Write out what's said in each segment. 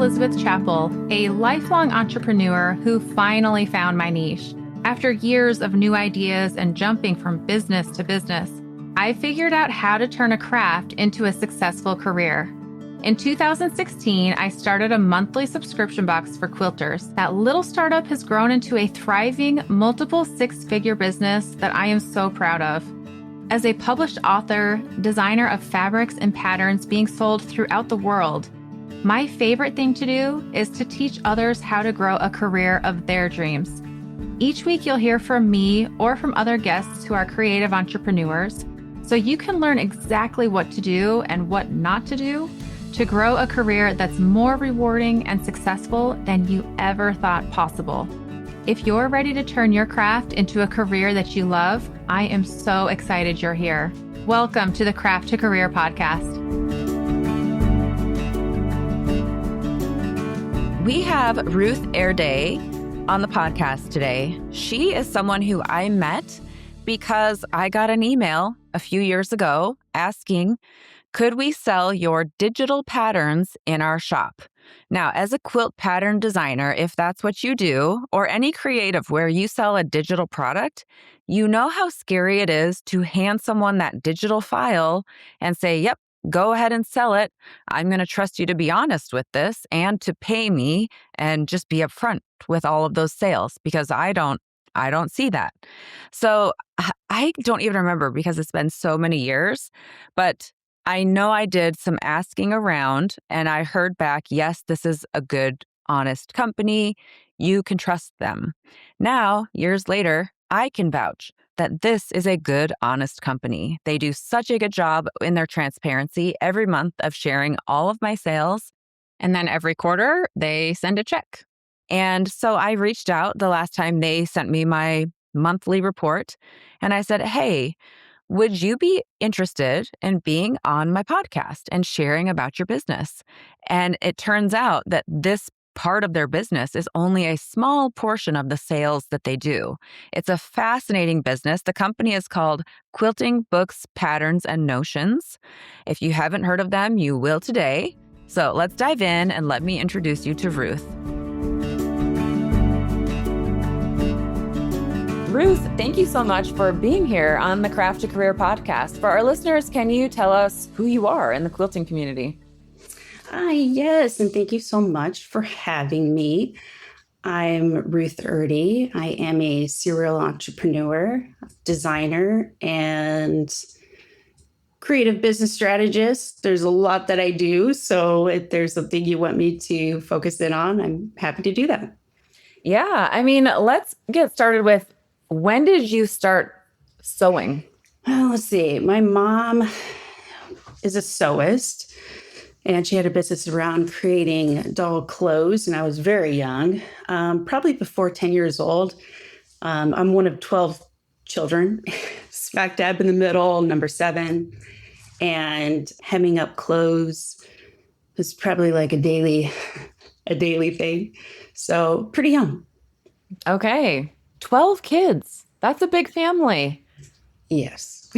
Elizabeth Chappell, a lifelong entrepreneur who finally found my niche. After years of new ideas and jumping from business to business, I figured out how to turn a craft into a successful career. In 2016, I started a monthly subscription box for quilters. That little startup has grown into a thriving, multiple six-figure business that I am so proud of. As a published author, designer of fabrics and patterns being sold throughout the world, my favorite thing to do is to teach others how to grow a career of their dreams. Each week, you'll hear from me or from other guests who are creative entrepreneurs, so you can learn exactly what to do and what not to do to grow a career that's more rewarding and successful than you ever thought possible. If you're ready to turn your craft into a career that you love, I am so excited you're here. Welcome to the Craft to Career podcast. We have Ruth Erdei on the podcast today. She is someone who I met because I got an email a few years ago asking, could we sell your digital patterns in our shop? Now, as a quilt pattern designer, if that's what you do, or any creative where you sell a digital product, you know how scary it is to hand someone that digital file and say, yep, go ahead and sell it. I'm going to trust you to be honest with this and to pay me and just be upfront with all of those sales because I don't see that. So I don't even remember because it's been so many years, but I know I did some asking around and I heard back, yes, this is a good, honest company. You can trust them. Now, years later, I can vouch that this is a good, honest company. They do such a good job in their transparency every month of sharing all of my sales. And then every quarter, they send a check. And so I reached out the last time they sent me my monthly report. And I said, hey, would you be interested in being on my podcast and sharing about your business? And it turns out that this part of their business is only a small portion of the sales that they do. It's a fascinating business. The company is called Quilting Books Patterns and Notions. If you haven't heard of them, you will today. So let's dive in and let me introduce you to Ruth. Ruth, thank you so much for being here on the Craft to Career podcast. For our listeners, can you tell us who you are in the quilting community? Hi, yes, and thank you so much for having me. I'm Ruth Erdei. I am a serial entrepreneur, designer, and creative business strategist. There's a lot that I do, so if there's something you want me to focus in on, I'm happy to do that. Yeah, I mean, let's get started with, when did you start sewing? Well, let's see. My mom is a sewist. And she had a business around creating doll clothes, and I was very young, probably before 10 years old. I'm one of 12 children, smack dab in the middle, number 7. And hemming up clothes was probably like a daily thing. So pretty young. Okay. 12 kids. That's a big family. Yes.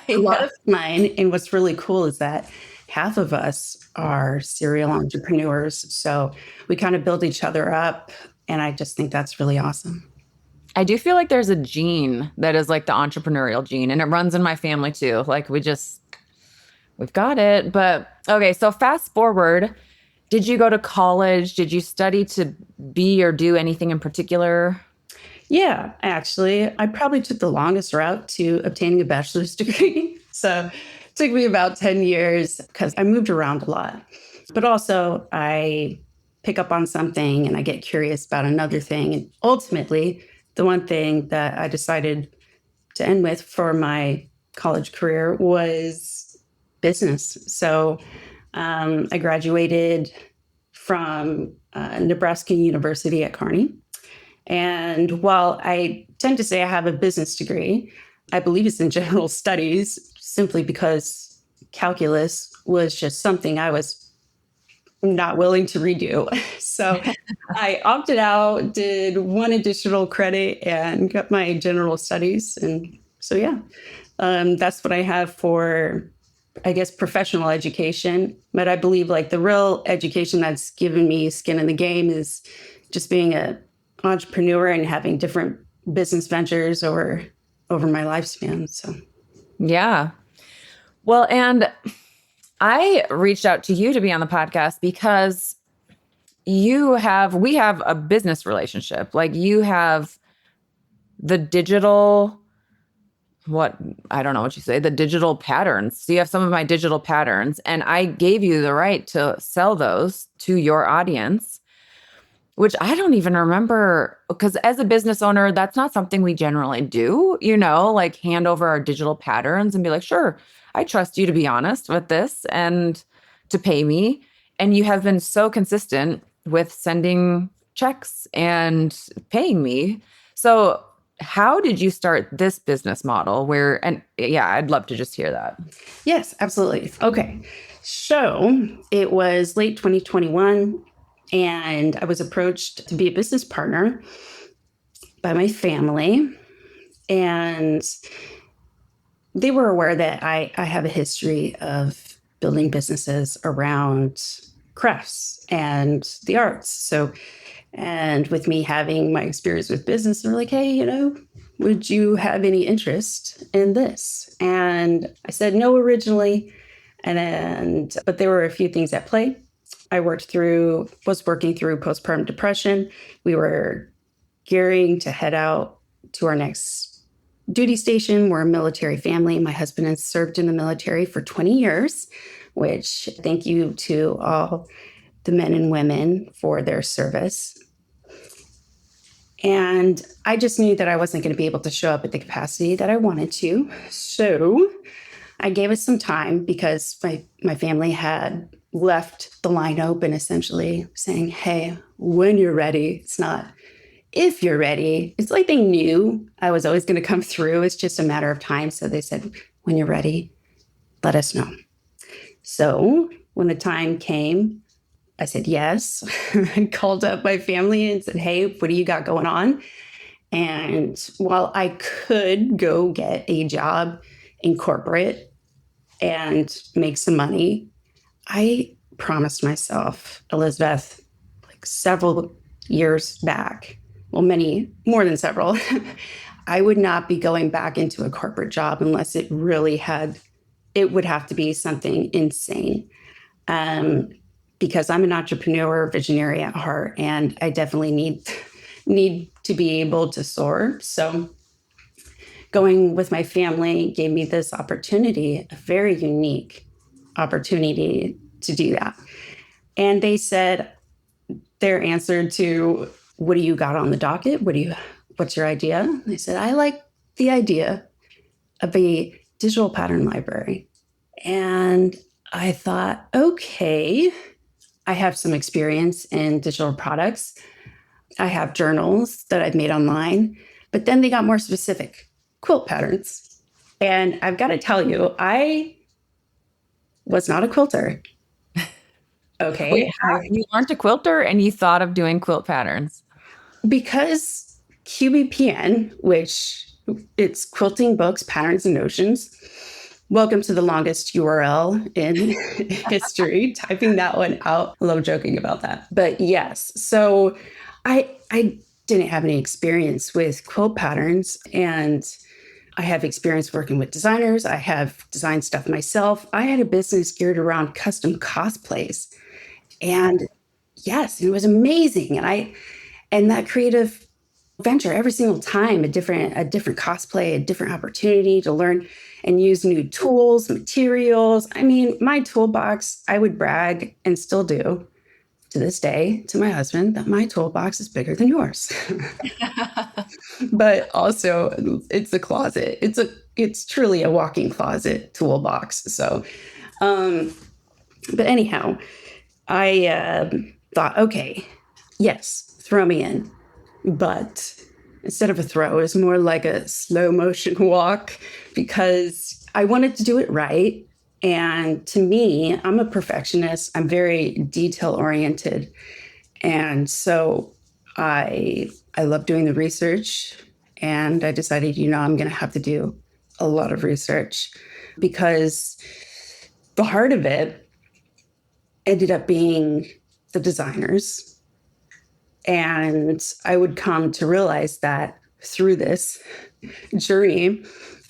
A lot of mine. And what's really cool is that half of us are serial entrepreneurs. So we kind of build each other up. And I just think that's really awesome. I do feel like there's a gene that is like the entrepreneurial gene, and it runs in my family too. Like we've got it. But okay, so fast forward, did you go to college? Did you study to be or do anything in particular? Yeah, actually, I probably took the longest route to obtaining a bachelor's degree. So it took me about 10 years because I moved around a lot. But also I pick up on something and I get curious about another thing. And ultimately, the one thing that I decided to end with for my college career was business. So I graduated from Nebraska University at Kearney. And while I tend to say I have a business degree, I believe it's in general studies simply because calculus was just something I was not willing to redo. So I opted out, did one additional credit and got my general studies. And so, yeah, that's what I have for I guess, professional education. But I believe like the real education that's given me skin in the game is just being an entrepreneur and having different business ventures over my lifespan. So, Yeah. Well, and I reached out to you to be on the podcast because we have a business relationship. Like you have the digital, I don't know what you say, the digital patterns. So you have some of my digital patterns, and I gave you the right to sell those to your audience, which I don't even remember, because as a business owner, that's not something we generally do, like hand over our digital patterns and be like, sure, I trust you to be honest with this and to pay me. And you have been so consistent with sending checks and paying me. So how did you start this business model I'd love to just hear that. yes, absolutely. Okay. So it was late 2021, and I was approached to be a business partner by my family. And they were aware that I have a history of building businesses around crafts and the arts. So, and with me having my experience with business, they're like, hey, would you have any interest in this? And I said no originally. But there were a few things at play. I was working through postpartum depression. We were gearing to head out to our next duty station. We're a military family. My husband has served in the military for 20 years, which thank you to all the men and women for their service. And I just knew that I wasn't going to be able to show up at the capacity that I wanted to. So I gave it some time because my family had left the line open, essentially saying, hey, when you're ready. It's not if you're ready. It's like they knew I was always going to come through. It's just a matter of time. So they said, when you're ready, let us know. So when the time came, I said yes. I called up my family and said, hey, what do you got going on? And while I could go get a job in corporate and make some money, I promised myself, Elizabeth, like several years back, well, many more than several, I would not be going back into a corporate job unless it would have to be something insane. Because I'm an entrepreneur, visionary at heart, and I definitely need to be able to soar. So going with my family gave me this opportunity, a very unique opportunity to do that. And they said their answer to, what do you got on the docket? What's your idea? They said, I like the idea of a digital pattern library. And I thought, okay, I have some experience in digital products. I have journals that I've made online, but then they got more specific, quilt patterns. And I've got to tell you, I was not a quilter. Okay. Wait, you weren't a quilter and you thought of doing quilt patterns? Because QBPN, which it's Quilting Books Patterns and Notions. Welcome to the longest URL in history. Typing that one out. I love joking about that. But yes, so I didn't have any experience with quilt patterns, and I have experience working with designers. I have designed stuff myself. I had a business geared around custom cosplays. And yes, it was amazing. And that creative venture, every single time, a different cosplay, a different opportunity to learn and use new tools, materials. I mean, my toolbox, I would brag and still do to this day to my husband that my toolbox is bigger than yours. But also it's a closet. It's truly a walking closet toolbox. So, but anyhow, I thought, okay, yes, throw me in. But instead of a throw, it's more like a slow motion walk, because I wanted to do it right. And to me, I'm a perfectionist. I'm very detail oriented. And so I love doing the research. And I decided, I'm going to have to do a lot of research, because the heart of it ended up being the designers. And I would come to realize that through this journey,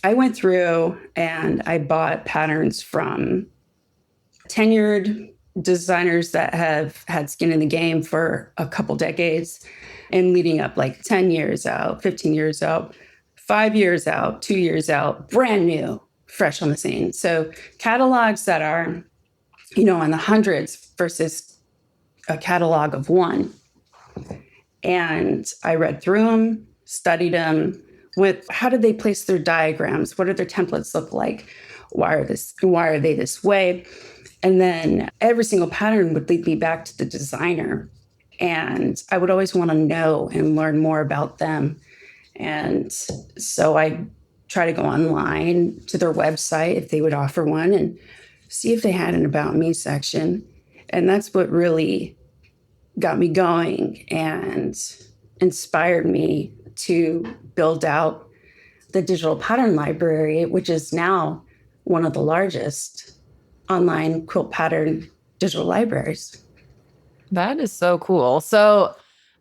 I went through and I bought patterns from tenured designers that have had skin in the game for a couple decades and leading up like 10 years out, 15 years out, 5 years out, 2 years out, brand new, fresh on the scene. So catalogs that are, in the hundreds versus a catalog of one. And I read through them, studied them with how did they place their diagrams? What do their templates look like? Why are they this way? And then every single pattern would lead me back to the designer. And I would always want to know and learn more about them. And so I try to go online to their website if they would offer one and see if they had an About Me section. And that's what really got me going and inspired me to build out the digital pattern library, which is now one of the largest online quilt pattern digital libraries. That is so cool. So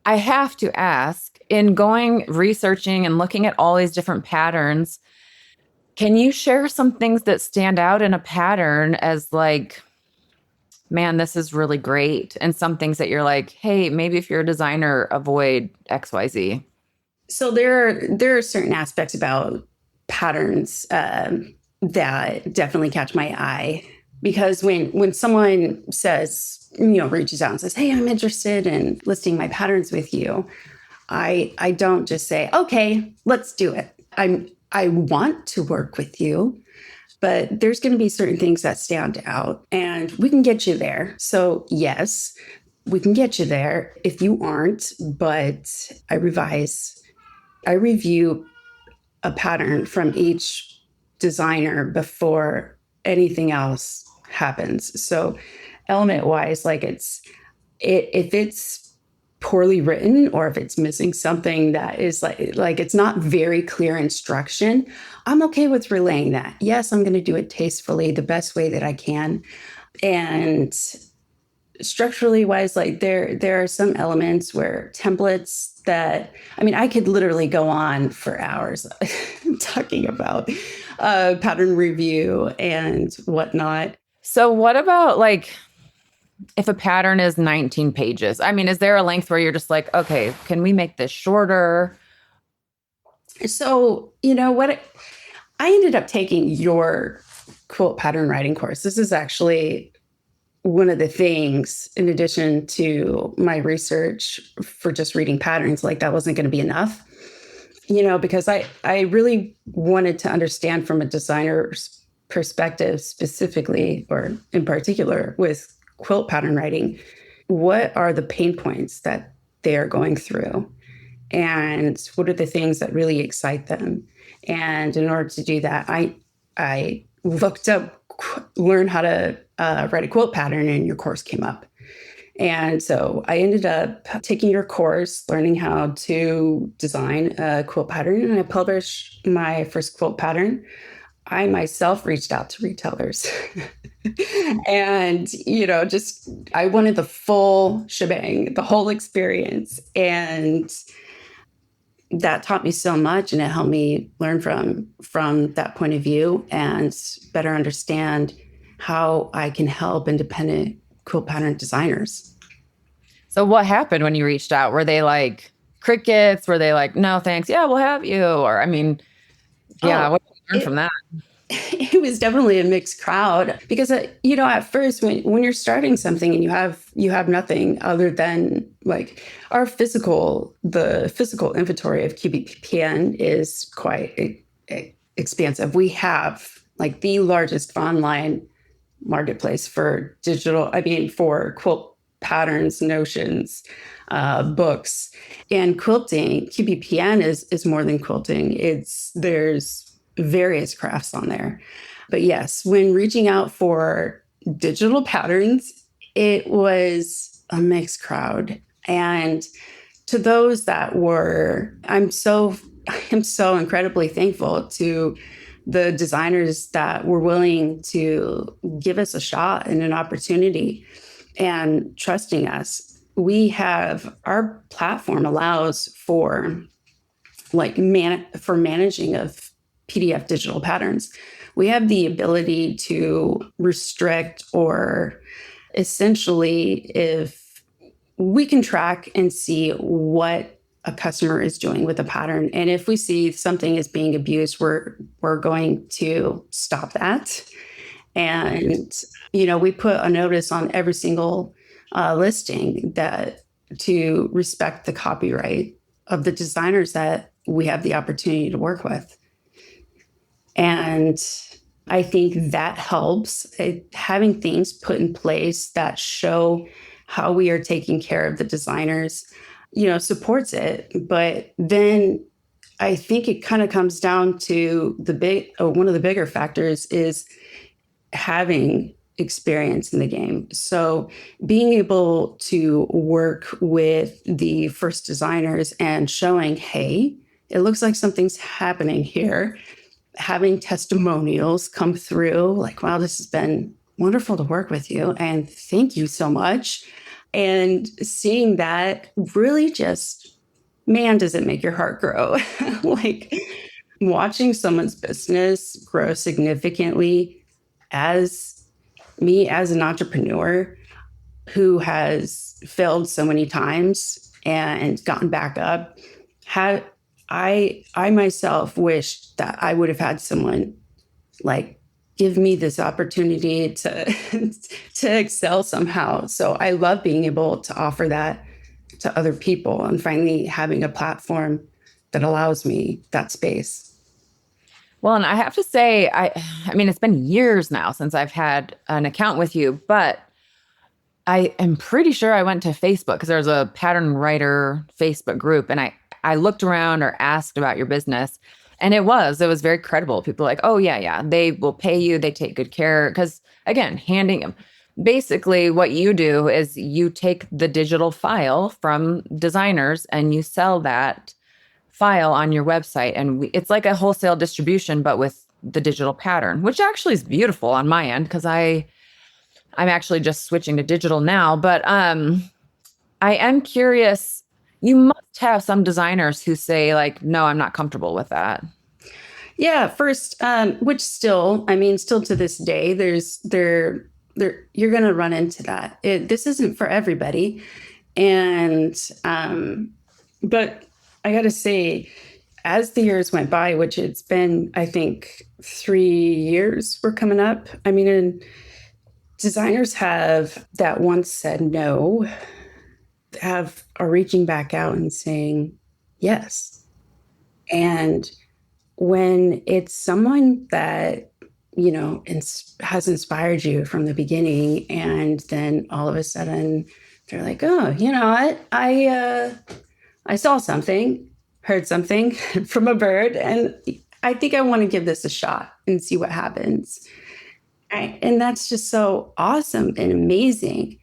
I have to ask, in going, researching and looking at all these different patterns, can you share some things that stand out in a pattern as like, man, this is really great, and some things that you're like, hey, maybe if you're a designer, avoid XYZ? So there are certain aspects about patterns that definitely catch my eye, because when someone says, reaches out and says, hey, I'm interested in listing my patterns with you, I don't just say, okay, let's do it. I want to work with you, but there's going to be certain things that stand out and we can get you there. So yes, we can get you there if you aren't, but I review a pattern from each designer before anything else happens. So element wise, like if it's poorly written or if it's missing something that is like it's not very clear instruction, I'm okay with relaying that. Yes, I'm going to do it tastefully, the best way that I can. And structurally wise, like there are some elements where templates that, I could literally go on for hours talking about pattern review and whatnot. So what about like, if a pattern is 19 pages, is there a length where you're just like, okay, can we make this shorter? So, what I ended up taking your quilt pattern writing course. This is actually one of the things, in addition to my research for just reading patterns, like that wasn't going to be enough, because I really wanted to understand from a designer's perspective specifically, or in particular with quilt pattern writing, what are the pain points that they are going through and what are the things that really excite them. And in order to do that, I looked up, learn how to write a quilt pattern, and your course came up. And so I ended up taking your course, learning how to design a quilt pattern, and I published my first quilt pattern. I myself reached out to retailers and, I wanted the full shebang, the whole experience. And that taught me so much, and it helped me learn from that point of view and better understand how I can help independent quilt pattern designers. So what happened when you reached out? Were they like crickets? Were they like, no, thanks. Yeah, we'll have you. Or, what did you learn from that? It was definitely a mixed crowd because, at first when you're starting something and you have nothing other than like the physical inventory of QBPN is quite expansive. We have like the largest online marketplace for for quilt patterns, notions, books, and quilting. QBPN is more than quilting. There's various crafts on there. But yes, when reaching out for digital patterns, it was a mixed crowd. And to those that were, I'm so incredibly thankful to the designers that were willing to give us a shot and an opportunity and trusting us. Our platform allows for for managing of PDF digital patterns. We have the ability to restrict, or essentially, if we can track and see what a customer is doing with a pattern. And if we see something is being abused, we're going to stop that. And, we put a notice on every single listing that to respect the copyright of the designers that we have the opportunity to work with. And I think that helps, having things put in place that show how we are taking care of the designers, supports it. But then I think it kind of comes down to one of the bigger factors is having experience in the game. So being able to work with the first designers and showing, hey, it looks like something's happening here. Having testimonials come through like, wow, this has been wonderful to work with you. And thank you so much. And seeing that really just, man, does it make your heart grow? Like watching someone's business grow significantly as an entrepreneur who has failed so many times and gotten back up, I myself wish that I would have had someone like give me this opportunity to to excel somehow. So I love being able to offer that to other people and finally having a platform that allows me that space. Well, and I have to say, I mean, it's been years now since I've had an account with you, but I am pretty sure I went to Facebook because there's a pattern writer Facebook group, and I looked around or asked about your business, and it was very credible. People were like, oh yeah, they will pay you. They take good care. Because again, handing them, basically what you do is you take the digital file from designers and you sell that file on your website. And it's like a wholesale distribution, but with the digital pattern, which actually is beautiful on my end because I'm actually just switching to digital now. But I am curious, you must have some designers who say like, no, I'm not comfortable with that. Yeah, first, which still to this day, you're going to run into that. This isn't for everybody. And, but I got to say, as the years went by, which it's been, I think 3 years were coming up. I mean, and designers that once said no, are reaching back out and saying yes. And when it's someone that, has inspired you from the beginning, and then all of a sudden they're like, oh, you know what? I saw something, heard something from a bird, and I think I want to give this a shot and see what happens. And that's just so awesome and amazing.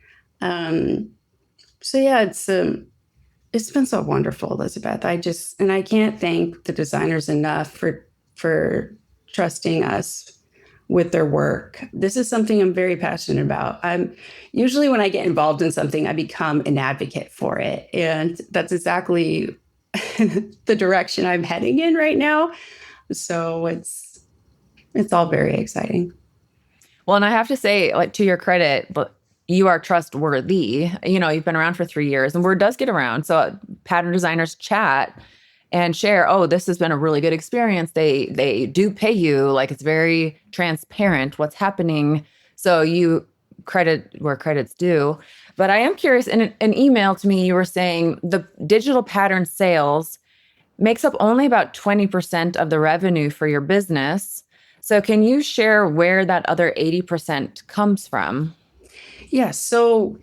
So yeah, it's been so wonderful, Elizabeth. I can't thank the designers enough for trusting us with their work. This is something I'm very passionate about. Usually when I get involved in something, I become an advocate for it. And that's exactly the direction I'm heading in right now. So it's all very exciting. Well, and I have to say, like, to your credit, but you are trustworthy. You've been around for 3 years and word does get around. So pattern designers chat and share, oh, this has been a really good experience. They do pay you. Like, it's very transparent what's happening. So you credit where credit's due. But I am curious, in an email to me, you were saying the digital pattern sales makes up only about 20% of the revenue for your business. So can you share where that other 80% comes from? Yes. So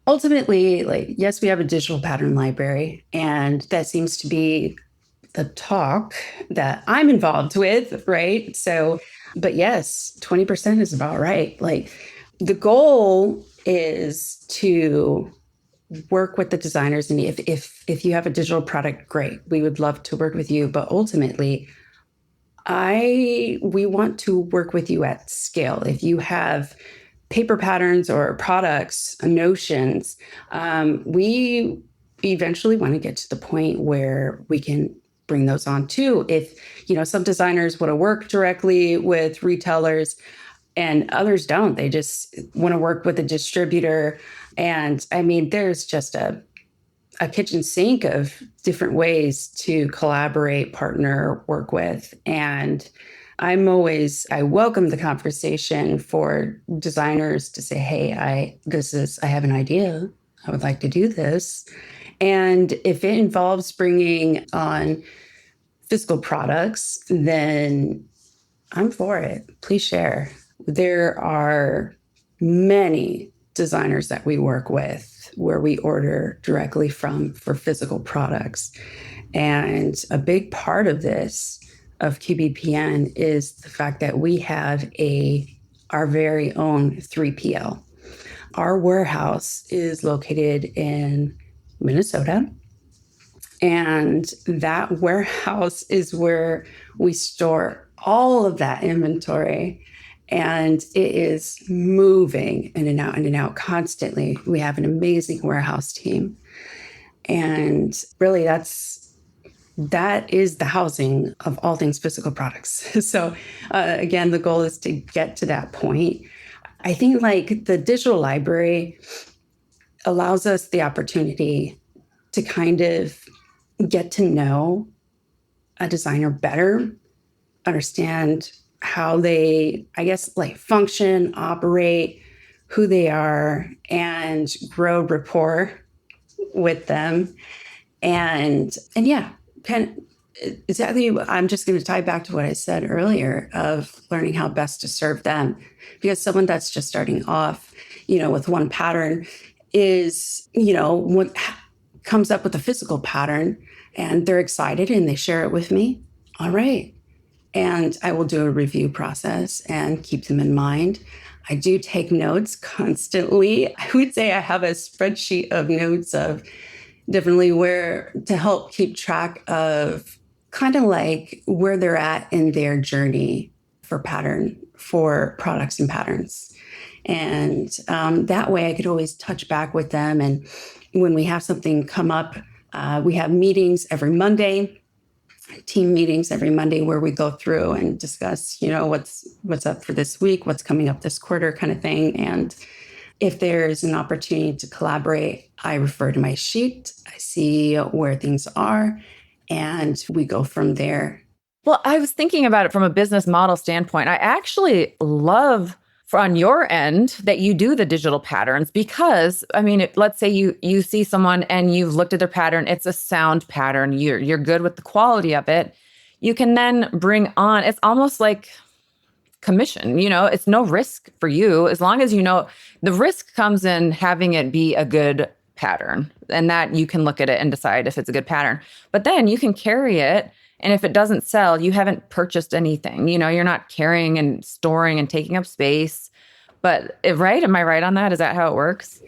ultimately, yes, we have a digital pattern library, and that seems to be the talk that I'm involved with, right? So, but yes, 20% is about right. Like, the goal is to work with the designers, and if you have a digital product, great, we would love to work with you. But ultimately, We want to work with you at scale. If you have paper patterns or products, notions, we eventually want to get to the point where we can bring those on too. If, some designers want to work directly with retailers and others don't, they just want to work with a distributor. And I mean, there's just a kitchen sink of different ways to collaborate, partner, work with. And I welcome the conversation for designers to say, hey, I have an idea. I would like to do this. And if it involves bringing on physical products, then I'm for it. Please share. There are many designers that we work with where we order directly from for physical products. And a big part of this, of QBPN, is the fact that we have our very own 3PL. Our warehouse is located in Minnesota. And that warehouse is where we store all of that inventory. And it is moving in and out constantly. We have an amazing warehouse team. And really, that is the housing of all things physical products. So again, the goal is to get to that point. I think like the digital library allows us the opportunity to kind of get to know a designer better, understand how they, function, operate, who they are, and grow rapport with them. And yeah, kind of exactly. I'm just going to tie back to what I said earlier of learning how best to serve them, because someone that's just starting off, with one pattern is, what comes up with a physical pattern and they're excited and they share it with me. All right. And I will do a review process and keep them in mind. I do take notes constantly. I would say I have a spreadsheet of notes of definitely where to help keep track of kind of like where they're at in their journey for products and patterns. And that way I could always touch back with them. And when we have something come up, we have meetings every Monday. Team meetings every Monday where we go through and discuss, what's up for this week, what's coming up this quarter kind of thing. And if there's an opportunity to collaborate, I refer to my sheet. I see where things are and we go from there. Well, I was thinking about it from a business model standpoint. I actually love on your end that you do the digital patterns because, let's say you see someone and you've looked at their pattern, it's a sound pattern, you're good with the quality of it. You can then bring on, it's almost like commission, it's no risk for you as long as the risk comes in having it be a good pattern and that you can look at it and decide if it's a good pattern. But then you can carry it. And if it doesn't sell, you haven't purchased anything. You're not carrying and storing and taking up space. But right? Am I right on that? Is that how it works?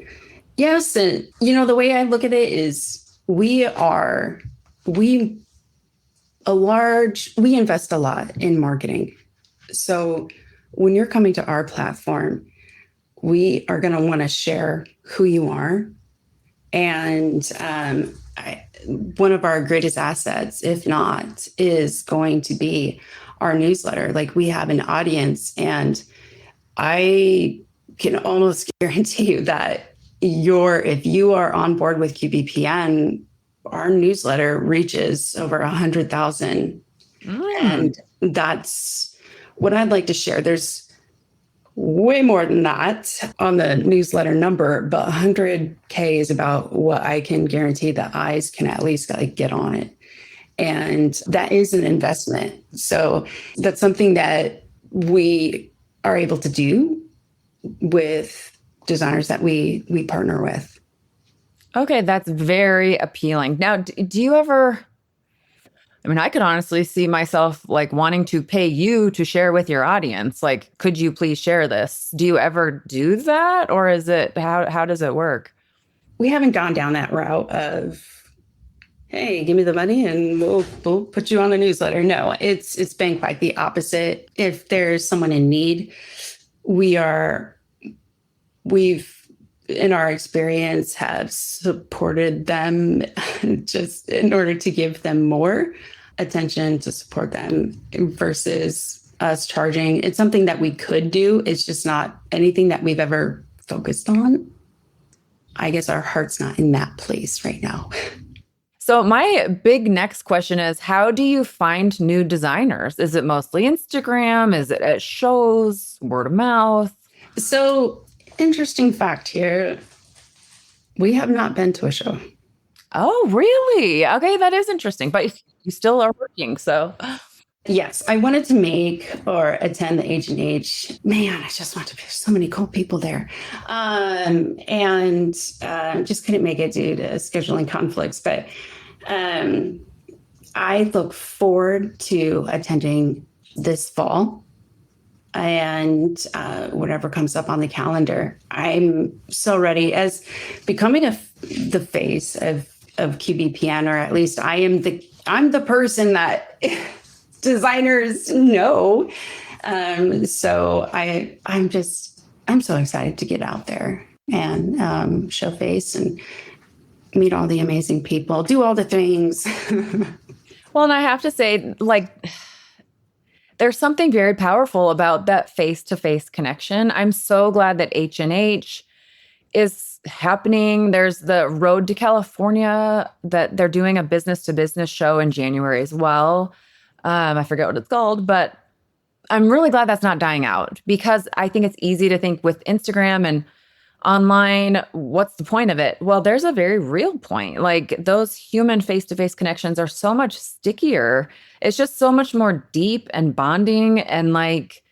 Yes. And, the way I look at it is we invest a lot in marketing. So when you're coming to our platform, we are going to want to share who you are. And one of our greatest assets, if not, is going to be our newsletter. Like we have an audience, and I can almost guarantee you that if you are on board with QBPN, our newsletter reaches over 100,000. And that's what I'd like to share. There's way more than that on the newsletter number, but 100K is about what I can guarantee that eyes can at least get on it. And that is an investment. So that's something that we are able to do with designers that we partner with. Okay, that's very appealing. Now, do you ever... I could honestly see myself wanting to pay you to share with your audience. Could you please share this? Do you ever do that? Or is it, how does it work? We haven't gone down that route of hey, give me the money and we'll put you on the newsletter. No, it's been quite the opposite. If there's someone in need, we've in our experience have supported them just in order to give them more attention to support them versus us charging. It's something that we could do. It's just not anything that we've ever focused on. I guess our heart's not in that place right now. So my big next question is, how do you find new designers? Is it mostly Instagram? Is it at shows, word of mouth? So, interesting fact here. We have not been to a show. Oh, really? Okay, that is interesting. But you still are working, so. Yes, I wanted to make or attend the H&H. Man, I just want to. There's so many cool people there, and just couldn't make it due to scheduling conflicts. But I look forward to attending this fall, and whatever comes up on the calendar. I'm so ready as becoming the face of QBPN, or at least I'm the person that designers know. So I'm so excited to get out there and show face and meet all the amazing people, do all the things. Well, and I have to say, like, there's something very powerful about that face-to-face connection. I'm so glad that H&H is happening. There's the Road to California that they're doing a business-to-business show in January as well. I forget what it's called, but I'm really glad that's not dying out, because I think it's easy to think with Instagram and online, what's the point of it? Well, there's a very real point. Like, those human face-to-face connections are so much stickier. It's just so much more deep and bonding, and like,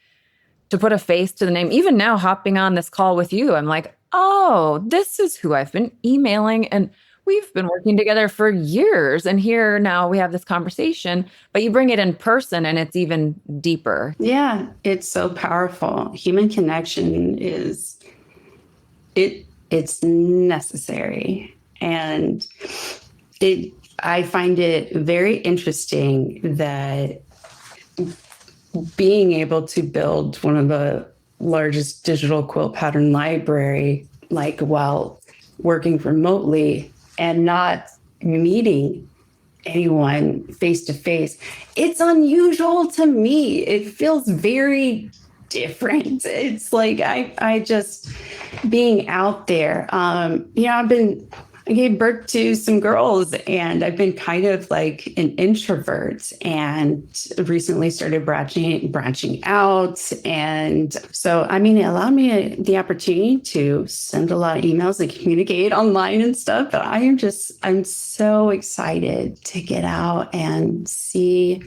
to put a face to the name. Even now, hopping on this call with you, I'm like, oh, this is who I've been emailing, and we've been working together for years. And here now we have this conversation, but you bring it in person and it's even deeper. Yeah, it's so powerful. Human connection it's necessary. And I find it very interesting that being able to build one of the largest digital quilt pattern library, like while working remotely and not meeting anyone face to face, it's unusual to me. It feels very different. It's like I just being out there. I gave birth to some girls, and I've been kind of like an introvert, and recently started branching out. And so, I mean, it allowed me the opportunity to send a lot of emails and communicate online and stuff. But I'm so excited to get out and see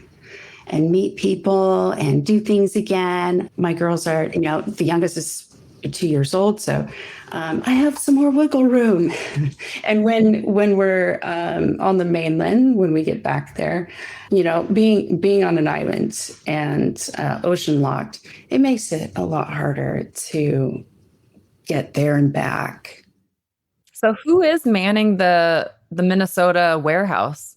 and meet people and do things again. My girls are, the youngest is 2 years old, so I have some more wiggle room. And when we're on the mainland, when we get back there, being on an island and ocean locked, it makes it a lot harder to get there and back. So who is manning the Minnesota warehouse?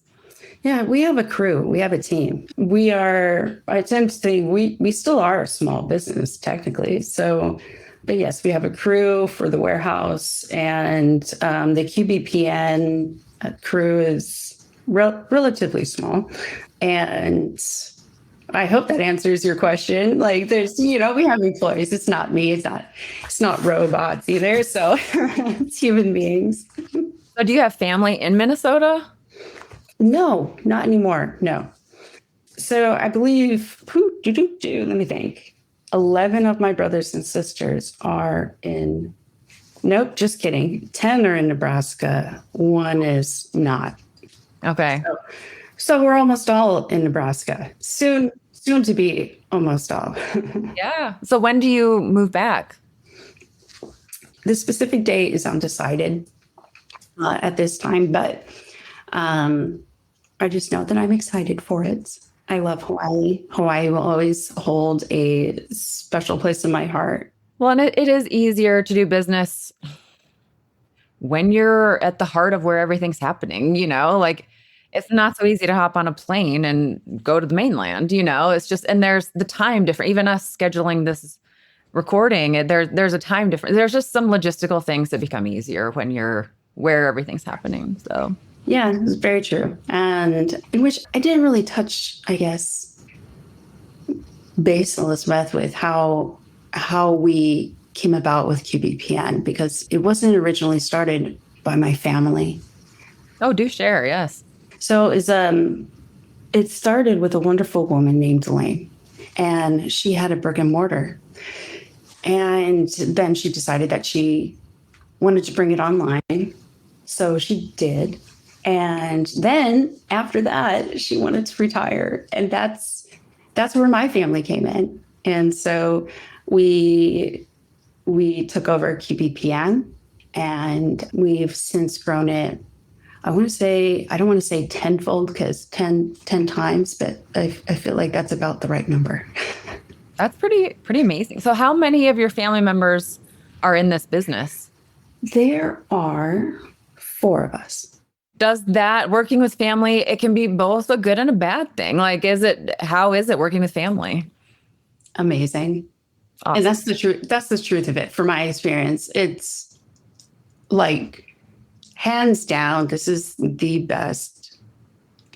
Yeah, we have a crew. We have a team. I tend to think we still are a small business technically. So, but yes, we have a crew for the warehouse, and the QBPN crew is relatively small. And I hope that answers your question. Like, there's, we have employees. It's not me. It's not robots either. So it's human beings. So do you have family in Minnesota? No, not anymore. No. So I believe, let me think. 11 of my brothers and sisters are nope, just kidding. 10 are in Nebraska. 1 is not. Okay. So we're almost all in Nebraska. Soon to be almost all. Yeah. So when do you move back? The specific date is undecided at this time, but I just know that I'm excited for it. I love Hawaii. Hawaii will always hold a special place in my heart. Well, and it is easier to do business when you're at the heart of where everything's happening, like It's not so easy to hop on a plane and go to the mainland, it's just, and there's the time difference. Even us scheduling this recording, there's a time difference. There's just some logistical things that become easier when you're where everything's happening. So yeah, it's very true. And in which I didn't really touch, I guess, base Elizabeth with how we came about with QBPN, because it wasn't originally started by my family. Oh, do share. Yes. So it started with a wonderful woman named Elaine, and she had a brick and mortar. And then she decided that she wanted to bring it online. So she did. And then after that, she wanted to retire. And that's where my family came in. And so we took over QBPN, and we've since grown it. I don't want to say tenfold, because 10 times, but I feel like that's about the right number. That's pretty amazing. So how many of your family members are in this business? There are 4 of us. Does that, working with family, it can be both a good and a bad thing? Like, how is it working with family? Amazing. Awesome. And that's the truth. That's the truth of it. From my experience, it's like, hands down, this is the best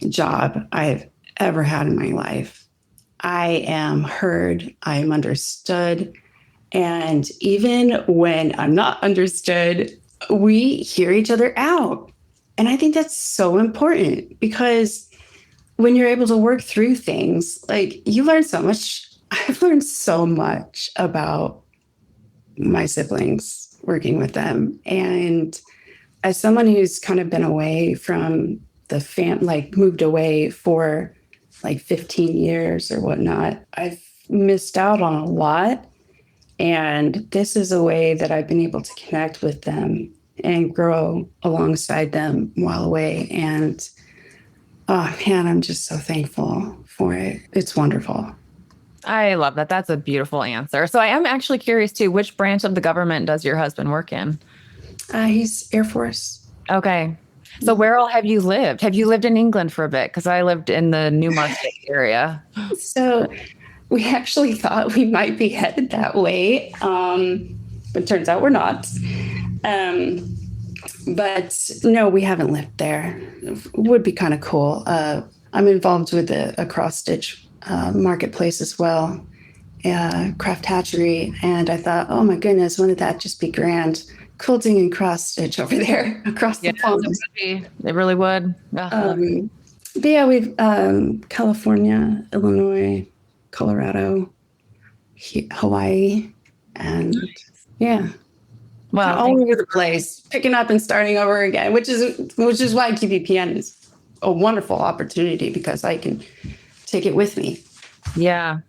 job I've ever had in my life. I am heard, I am understood. And even when I'm not understood, we hear each other out. And I think that's so important, because when you're able to work through things, like, you learn so much. I've learned so much about my siblings working with them. And as someone who's kind of been away from the moved away for like 15 years or whatnot, I've missed out on a lot. And this is a way that I've been able to connect with them and grow alongside them while away. And oh man, I'm just so thankful for it. It's wonderful. I love that. That's a beautiful answer. So I am actually curious too, which branch of the government does your husband work in? He's Air Force. Okay. So where all have you lived? Have you lived in England for a bit? Because I lived in the Newmarket area. So we actually thought we might be headed that way, but turns out we're not. But no, we haven't lived there. It would be kind of cool. I'm involved with a cross-stitch marketplace as well, Craft Hatchery. And I thought, oh my goodness, wouldn't that just be grand? Quilting and cross-stitch over there across the pond. It really would. But yeah, we've California, Illinois, Colorado, Hawaii, and yeah. Well, all over the place, picking up and starting over again, which is why QBPN is a wonderful opportunity, because I can take it with me. Yeah.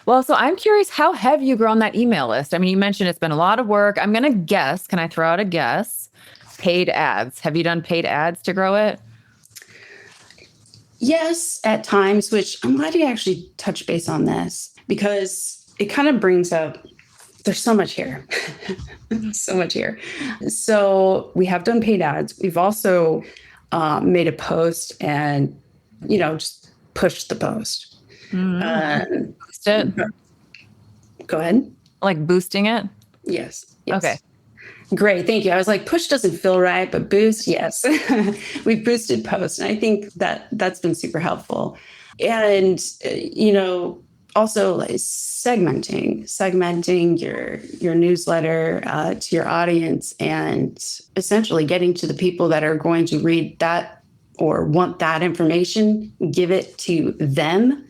Well, so I'm curious, how have you grown that email list? I mean, you mentioned it's been a lot of work. I'm going to guess. Can I throw out a guess? Paid ads. Have you done paid ads to grow it? Yes, at times, which I'm glad you actually touched base on this, because it kind of brings up, there's so much here. So much here. So we have done paid ads. We've also made a post and, just pushed the post. Boost it? Go ahead. Like boosting it? Yes. Okay. Great. Thank you. I was like, push doesn't feel right, but boost, yes. We've boosted posts. And I think that's been super helpful. And, also like segmenting your newsletter to your audience, and essentially getting to the people that are going to read that or want that information, give it to them,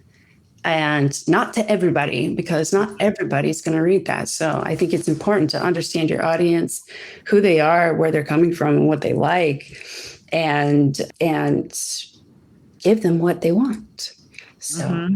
and not to everybody, because not everybody's going to read that. So I think it's important to understand your audience, who they are, where they're coming from, and what they like, and give them what they want. So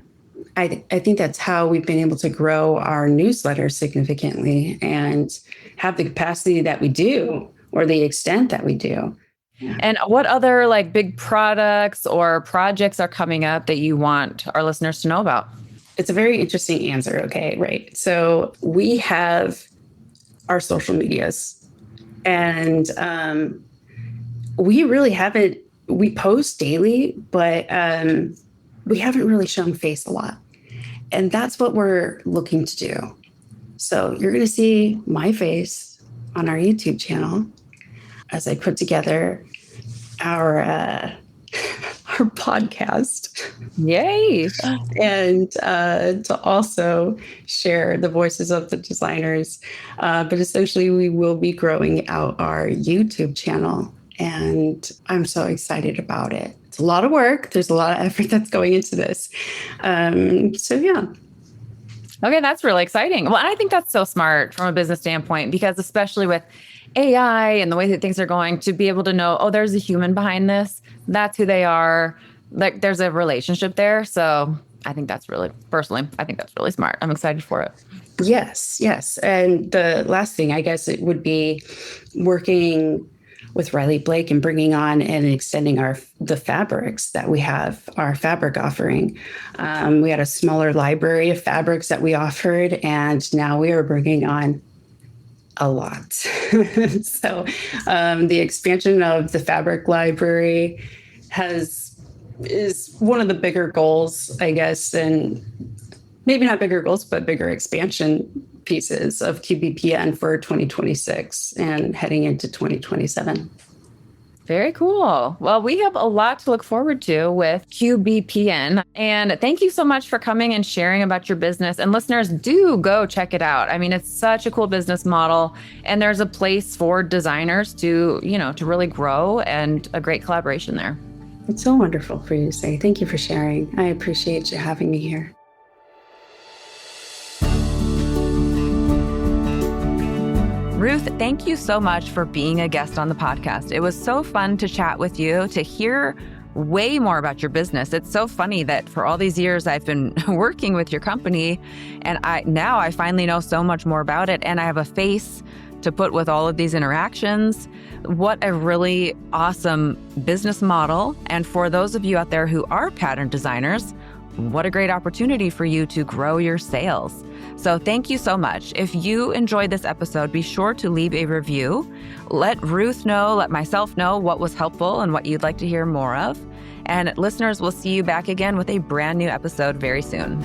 I think that's how we've been able to grow our newsletter significantly and have the capacity that we do, or the extent that we do. Yeah. And what other big products or projects are coming up that you want our listeners to know about? It's a very interesting answer. Okay, right. So we have our social medias, and we really haven't we post daily, but we haven't really shown face a lot. And that's what we're looking to do. So you're going to see my face on our YouTube channel as I put together our podcast. Yay. And to also share the voices of the designers. But essentially, we will be growing out our YouTube channel. And I'm so excited about it. It's a lot of work. There's a lot of effort that's going into this. So, yeah. Okay, that's really exciting. Well, I think that's so smart from a business standpoint, because especially with AI and the way that things are going, to be able to know, oh, there's a human behind this. That's who they are. Like, there's a relationship there. So I think that's really, personally, I think that's really smart. I'm excited for it. Yes, yes. And the last thing, I guess, it would be working with Riley Blake and bringing on and extending the fabrics that we have, our fabric offering. We had a smaller library of fabrics that we offered, and now we are bringing on a lot. So the expansion of the fabric library is one of the bigger goals, I guess, and maybe not bigger goals, but bigger expansion pieces of QBPN for 2026 and heading into 2027. Very cool. Well, we have a lot to look forward to with QBPN. And thank you so much for coming and sharing about your business. And listeners, do go check it out. I mean, it's such a cool business model. And there's a place for designers to really grow, and a great collaboration there. It's so wonderful for you to say. Thank you for sharing. I appreciate you having me here. Ruth, thank you so much for being a guest on the podcast. It was so fun to chat with you, to hear way more about your business. It's so funny that for all these years I've been working with your company, and now I finally know so much more about it, and I have a face to put with all of these interactions. What a really awesome business model. And for those of you out there who are pattern designers, what a great opportunity for you to grow your sales. So thank you so much. If you enjoyed this episode, be sure to leave a review. Let Ruth know, let myself know what was helpful and what you'd like to hear more of. And listeners, we'll see you back again with a brand new episode very soon.